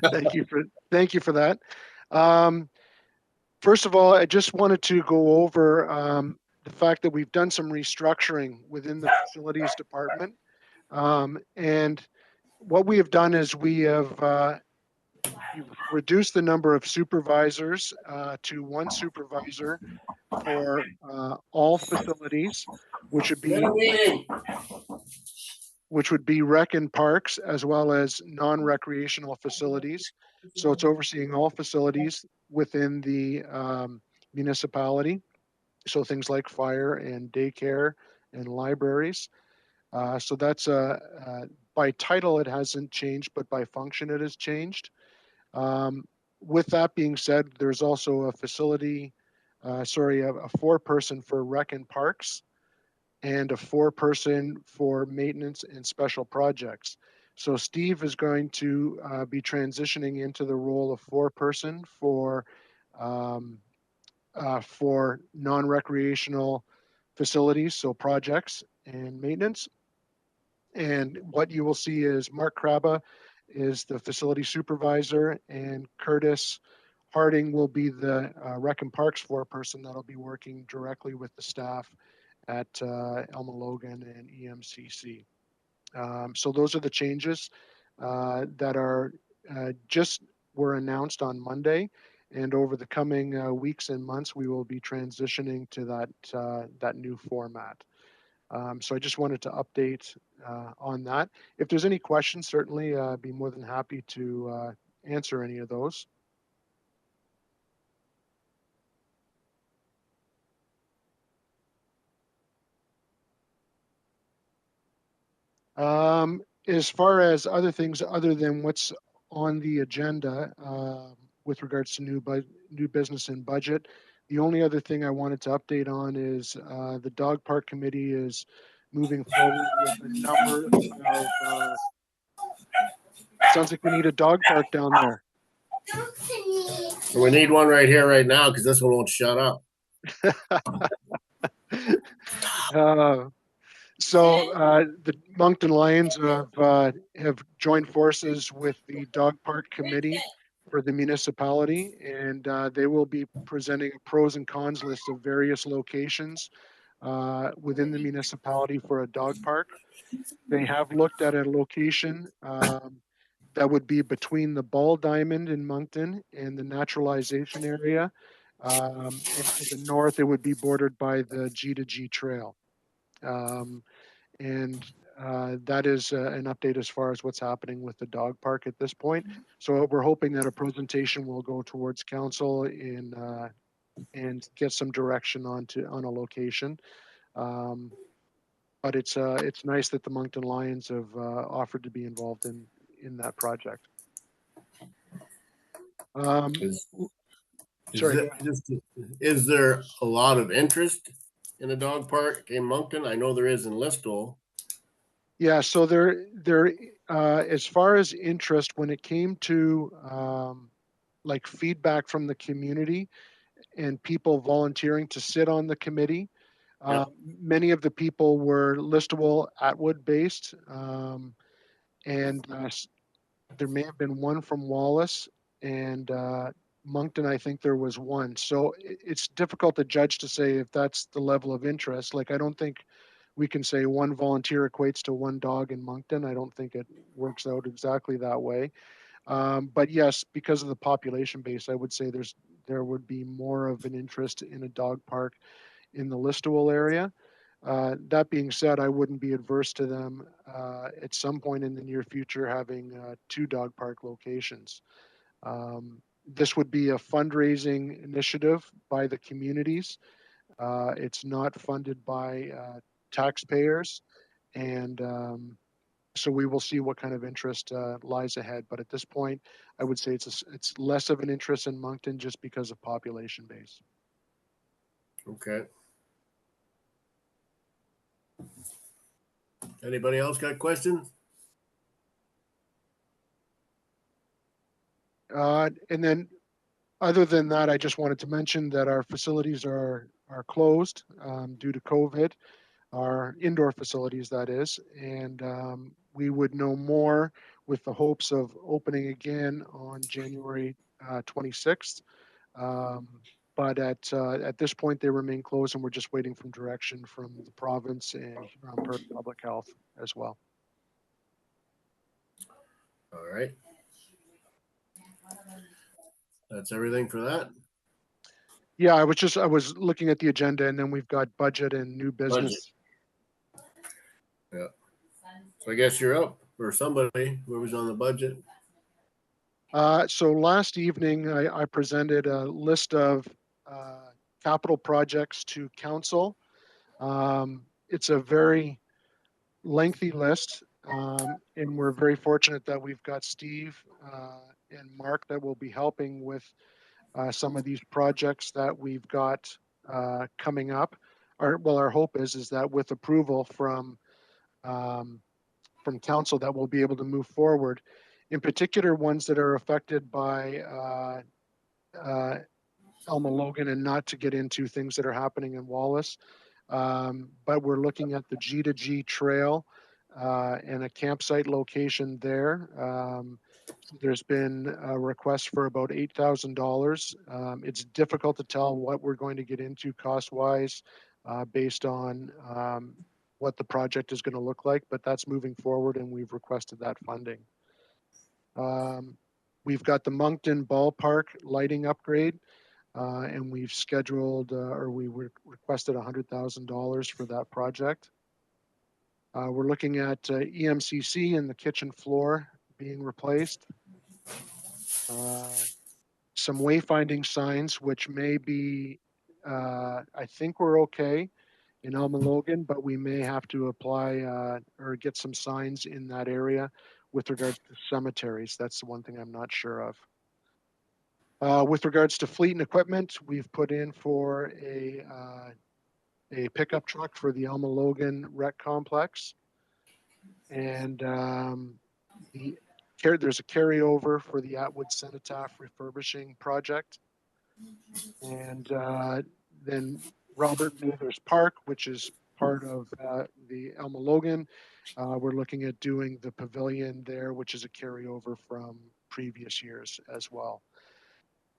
Thank you for that. Um, First of all, I just wanted to go over the fact that we've done some restructuring within the facilities department. And what we have done is we've reduced the number of supervisors to one supervisor for all facilities, which would be rec and parks as well as non-recreational facilities. So it's overseeing all facilities within the municipality. So things like fire and daycare and libraries. So that's by title it hasn't changed, but by function it has changed. Um, with that being said, there's also a facility, a four-person for rec and parks and a four-person for maintenance and special projects. So Steve is going to be transitioning into the role of four-person um, for non-recreational facilities, so projects and maintenance. And what you will see is Mark Kraba is the facility supervisor, and Curtis Harding will be the Rec and Parks four-person that'll be working directly with the staff at ELMA-LOGAN and EMCC. So those are the changes that are just were announced on Monday, and over the coming weeks and months, we will be transitioning to that new format. So I just wanted to update on that. If there's any questions, certainly I'd be more than happy to answer any of those. As far as other things other than what's on the agenda with regards to new business and budget, the only other thing I wanted to update on is the dog park committee is moving forward with a number of. Sounds like we need a dog park down there. We need one right here, right now, because this one won't shut up. The Moncton Lions have joined forces with the dog park committee for the municipality, and they will be presenting a pros and cons list of various locations within the municipality for a dog park. They have looked at a location that would be between the Ball Diamond in Moncton and the naturalization area. And to the north, it would be bordered by the G2G Trail. Um, and that is an update as far as what's happening with the dog park at this point. So we're hoping that a presentation will go towards council and get some direction on a location. Um, but it's nice that the Moncton Lions have offered to be involved in that project. Sorry. Is there a lot of interest in a dog park in Moncton? I know there is in Listowel. Yeah, so there as far as interest, when it came to like feedback from the community and people volunteering to sit on the committee, many of the people were Listowel Atwood based, and there may have been one from Wallace, and Moncton, I think there was one. So it's difficult to judge to say if that's the level of interest. Like, I don't think we can say one volunteer equates to one dog in Moncton. I don't think it works out exactly that way. But yes, because of the population base, I would say there would be more of an interest in a dog park in the Listowel area. That being said, I wouldn't be adverse to them at some point in the near future having two dog park locations. This would be a fundraising initiative by the communities. It's not funded by taxpayers, and so we will see what kind of interest lies ahead. But at this point, I would say it's less of an interest in Moncton just because of population base. Okay. Anybody else got questions? And then, other than that, I just wanted to mention that our facilities are closed due to COVID, our indoor facilities, that is, and we would know more with the hopes of opening again on January 26th. But at this point, they remain closed, and we're just waiting for direction from the province and Huron Perth Public Health as well. All right. That's everything for that. Yeah, I was looking at the agenda, and then we've got budget and new business. Yeah. So I guess you're up, or somebody who was on the budget. So last evening, I presented a list of capital projects to council. It's a very lengthy list, and we're very fortunate that we've got Steve and Mark that will be helping with some of these projects that we've got coming up. Our hope is that with approval from council, that we'll be able to move forward. In particular, ones that are affected by ELMA-LOGAN, and not to get into things that are happening in Wallace. But we're looking at the G2G trail and a campsite location there. There's been a request for about $8,000. It's difficult to tell what we're going to get into cost-wise based on what the project is going to look like, but that's moving forward, and we've requested that funding. We've got the Moncton Ballpark lighting upgrade, and we've scheduled we requested $100,000 for that project. We're looking at EMCC and the kitchen floor being replaced. Some wayfinding signs, which may be, I think we're okay in ELMA-LOGAN, but we may have to apply or get some signs in that area with regards to cemeteries. That's the one thing I'm not sure of. With regards to fleet and equipment, we've put in for a pickup truck for the ELMA-LOGAN rec complex. And there's a carryover for the Atwood Cenotaph refurbishing project. And then Robert Mathers Park, which is part of the ELMA-LOGAN. We're looking at doing the pavilion there, which is a carryover from previous years as well.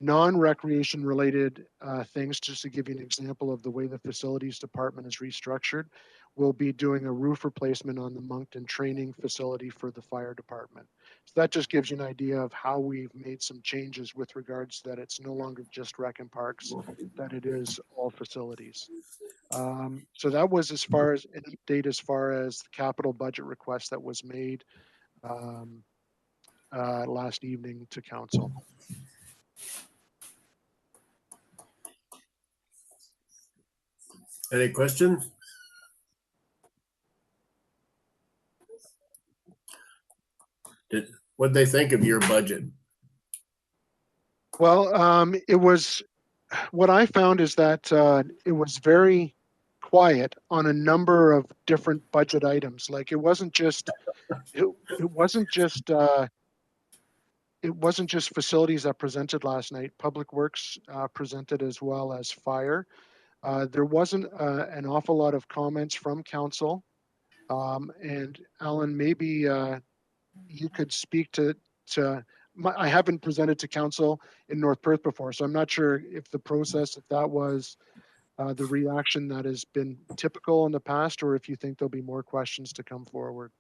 Non-recreation related things, just to give you an example of the way the facilities department is restructured, we'll be doing a roof replacement on the Moncton training facility for the fire department. So that just gives you an idea of how we've made some changes with regards to that it's no longer just rec and parks, that it is all facilities. So that was as far as an update as far as the capital budget request that was made last evening to council. Any questions? What'd they think of your budget? Well, it was, what I found is that it was very quiet on a number of different budget items. Like it wasn't just facilities that presented last night. Public Works presented as well as fire. There wasn't an awful lot of comments from council. And Alan, maybe you could speak to I haven't presented to council in North Perth before, so I'm not sure if the process, if that was the reaction that has been typical in the past, or if you think there'll be more questions to come forward.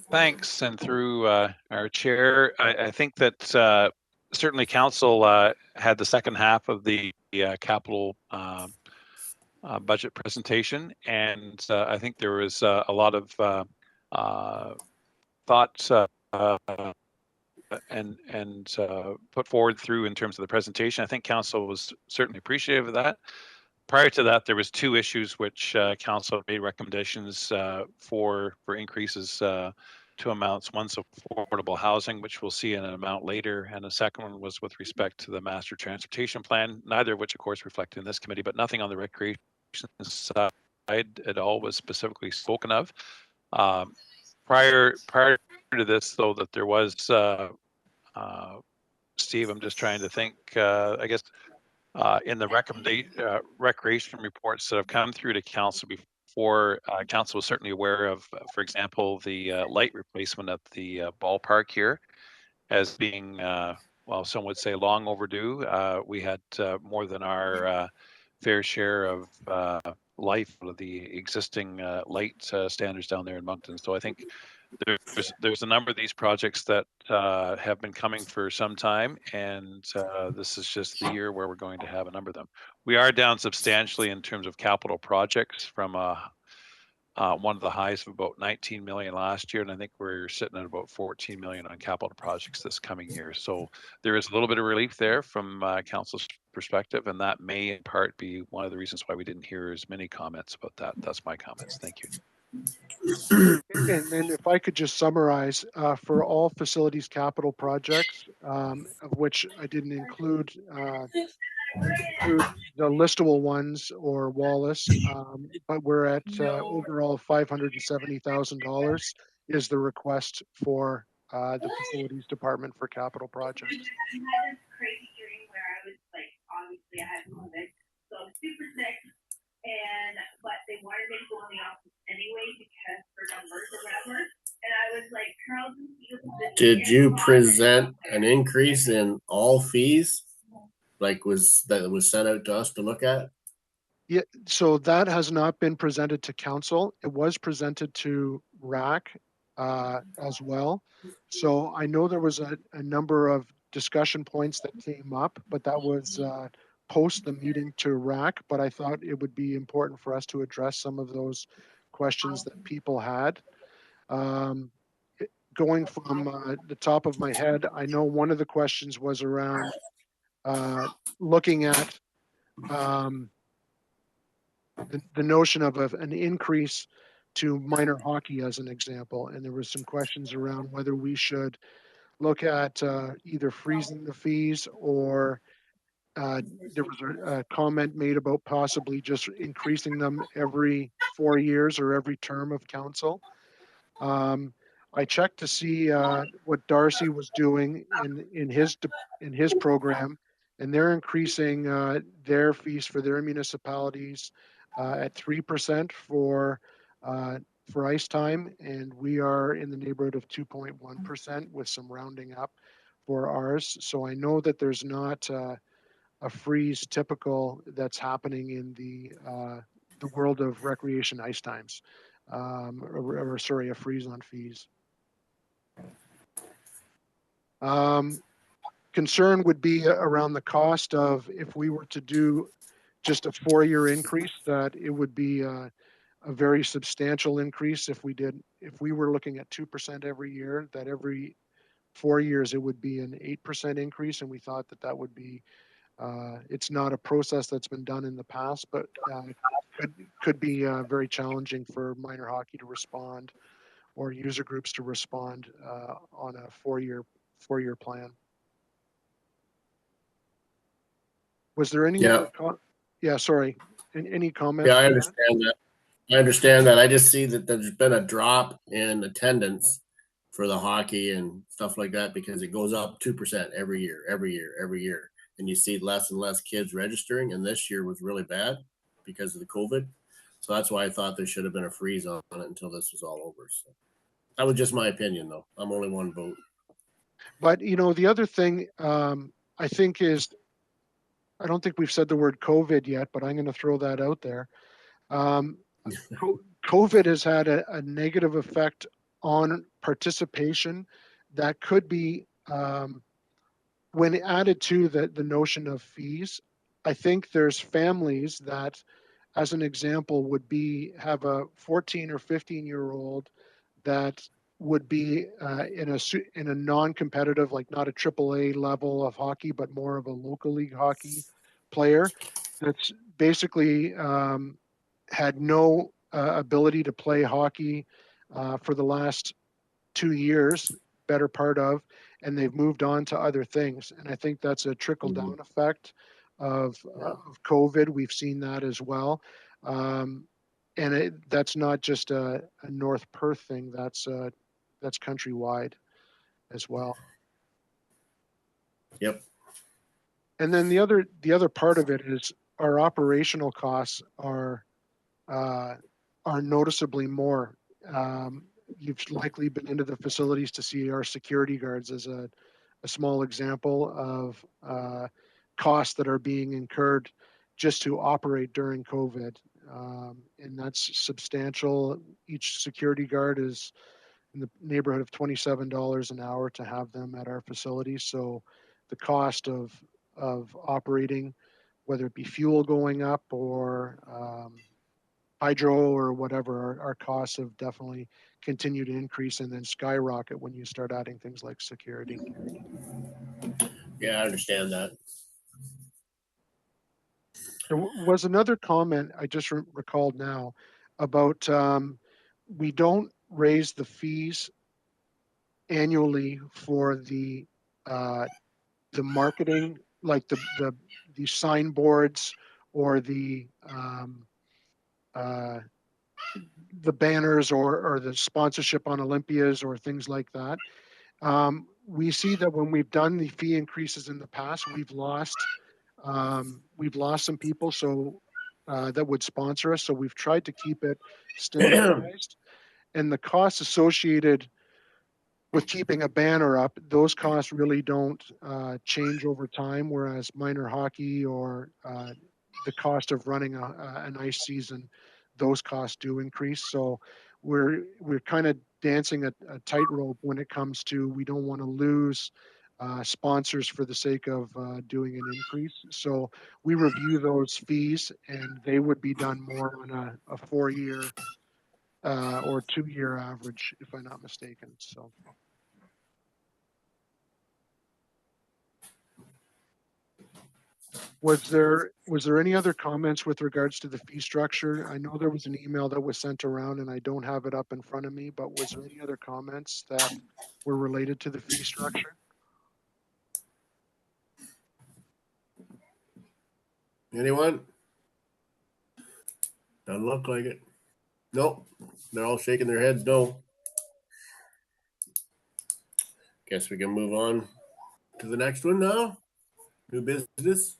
Thanks, and through our chair, I think that certainly council had the second half of the capital budget presentation, and I think there was a lot of thoughts and put forward through in terms of the presentation. I think council was certainly appreciative of that. Prior to that, there was two issues which council made recommendations for increases to amounts. One's affordable housing, which we'll see in an amount later, and the second one was with respect to the master transportation plan, neither of which, of course, reflected in this committee, but nothing on the recreation side at all was specifically spoken of. Prior to this, though, that there was, Steve, I'm just trying to think, I guess, in the recreation reports that have come through to council for council was certainly aware of, for example, the light replacement at the ballpark here as being, well, some would say long overdue. We had more than our fair share of life of the existing light standards down there in Moncton. So I think there's a number of these projects that have been coming for some time, and this is just the year where we're going to have a number of them. We are down substantially in terms of capital projects from one of the highs of about 19 million last year, and I think we're sitting at about 14 million on capital projects this coming year. So there is a little bit of relief there from council's perspective, and that may in part be one of the reasons why we didn't hear as many comments about that. That's my comments. Thank you. And then if I could just summarize, for all facilities capital projects, of which I didn't include the listable ones or Wallace, but we're at overall $570,000 is the request for the facilities department for capital projects. I had this crazy dream where I was like, obviously I had COVID, so I'm super sick, but they wanted me to go in the office anyway because for numbers or whatever. And I was like, Carlton, did you present an increase in all fees? Like was sent out to us to look at? Yeah, so that has not been presented to council. It was presented to RAC as well. So I know there was a number of discussion points that came up, but that was post the meeting to RAC. But I thought it would be important for us to address some of those questions that people had. Going from the top of my head, I know one of the questions was around looking at the notion of an increase to minor hockey as an example. And there was some questions around whether we should look at either freezing the fees or there was a comment made about possibly just increasing them every 4 years or every term of council. I checked to see what Darcy was doing in his program, and they're increasing their fees for their municipalities at 3% for ice time, and we are in the neighborhood of 2.1% with some rounding up for ours. So I know that there's not a freeze typical that's happening in the world of recreation ice times, or sorry, a freeze on fees. Concern would be around the cost of if we were to do just a 4-year increase, that it would be a very substantial increase if we were looking at 2% every year, that every 4 years it would be an 8% increase. And we thought that would be, it's not a process that's been done in the past, but could be very challenging for minor hockey to respond or user groups to respond on a 4-year plan. Was there any other sorry. Any comments? Yeah, I understand that. I understand that. I just see that there's been a drop in attendance for the hockey and stuff like that because it goes up 2% every year. And you see less and less kids registering. And this year was really bad because of the COVID. So that's why I thought there should have been a freeze on it until this was all over. So that was just my opinion, though. I'm only one vote. But, the other thing I think is, I don't think we've said the word COVID yet, but I'm going to throw that out there. COVID has had a negative effect on participation that could be, when added to the notion of fees. I think there's families that, as an example, would have a 14 or 15-year-old that would be in a non-competitive, like not a AAA level of hockey, but more of a local league hockey player that's basically had no ability to play hockey for the last 2 years, better part of, and they've moved on to other things. And I think that's a trickle-down effect of COVID. We've seen that as well. And that's not just a North Perth thing. That's countrywide as well. Yep. And then the other part of it is our operational costs are are noticeably more. You've likely been into the facilities to see our security guards as a small example of costs that are being incurred just to operate during COVID. And that's substantial. Each security guard is in the neighborhood of $27 an hour to have them at our facilities. So the cost of operating, whether it be fuel going up or hydro or whatever, our costs have definitely continued to increase and then skyrocket when you start adding things like security. Yeah, I understand that. There was another comment I just recalled now about we don't raise the fees annually for the marketing, like the signboards or uh, the banners or the sponsorship on Olympias or things like that. We see that when we've done the fee increases in the past, we've lost some people that would sponsor us. So we've tried to keep it standardized, and the costs associated with keeping a banner up, those costs really don't change over time. Whereas minor hockey or the cost of running an ice season, those costs do increase. So we're kind of dancing a tightrope when it comes to, we don't want to lose sponsors for the sake of doing an increase. So we review those fees, and they would be done more on a 4-year or 2-year average, if I'm not mistaken. So. Was there any other comments with regards to the fee structure? I know there was an email that was sent around and I don't have it up in front of me, but was there any other comments that were related to the fee structure? Anyone? Doesn't look like it. Nope. They're all shaking their heads no. Guess we can move on to the next one now. New business.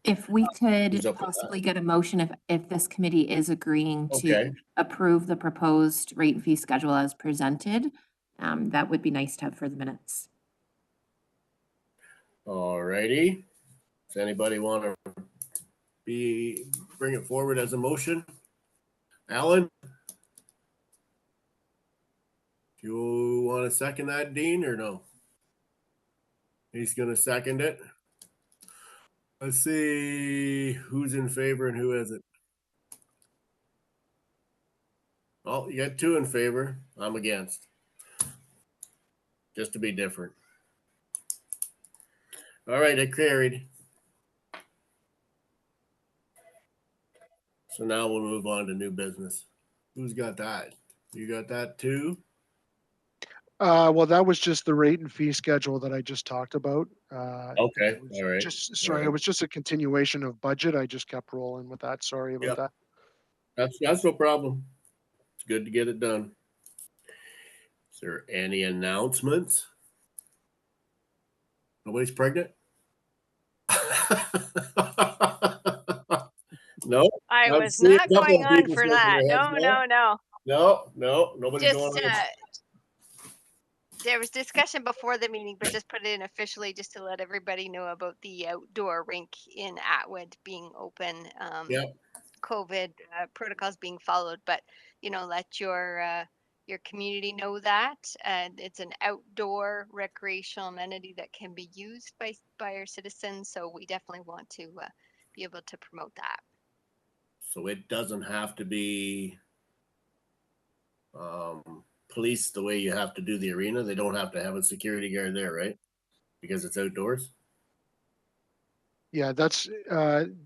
If we could Who's up with possibly get a motion if this committee is agreeing Okay. to approve the proposed rate and fee schedule as presented, that would be nice to have for the minutes. All righty. Does anybody want to bring it forward as a motion? Alan? You want to second that, Dean, or no? He's going to second it. Let's see who's in favor and who isn't. Oh, you got 2 in favor. I'm against. Just to be different. All right, it carried. So now we'll move on to new business. Who's got that? You got that too? Well, that was just the rate and fee schedule that I just talked about. Okay, all right. It was just a continuation of budget. I just kept rolling with that. Sorry about that. That's no problem. It's good to get it done. Is there any announcements? Nobody's pregnant? No? I I've was seen a not couple going of on people for shaking that. their heads No. No, nobody's Just going on. there was discussion before the meeting, but just put it in officially just to let everybody know about the outdoor rink in Atwood being open. Yep. COVID protocols being followed, but let your community know that it's an outdoor recreational amenity that can be used by our citizens. So we definitely want to be able to promote that. So it doesn't have to be policed the way you have to do the arena. They don't have to have a security guard there, right? Because it's outdoors. Yeah, that's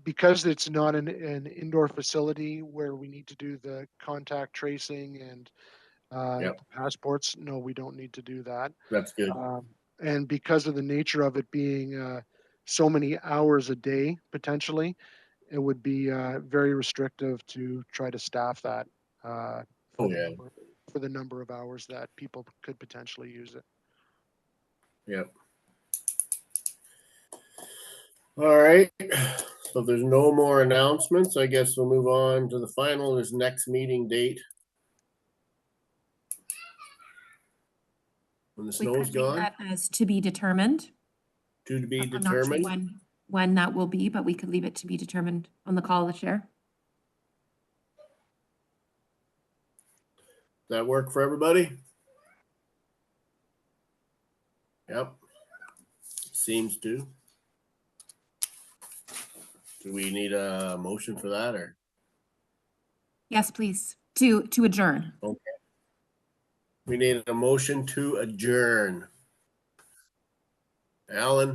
because it's not an indoor facility where we need to do the contact tracing and passports. No, we don't need to do that. That's good. And because of the nature of it being so many hours a day, potentially, it would be very restrictive to try to staff that for the number of hours that people could potentially use it. Yep. All right. So if there's no more announcements, I guess we'll move on to the final, is next meeting date. When the We snow's could leave gone, that as to be determined. to be I'm not sure determined. when that will be, but we could leave it to be determined on the call of the chair. That work for everybody? Yep. Seems to. Do we need a motion for that, or? Yes, please, to adjourn. Okay. We need a motion to adjourn. Alan?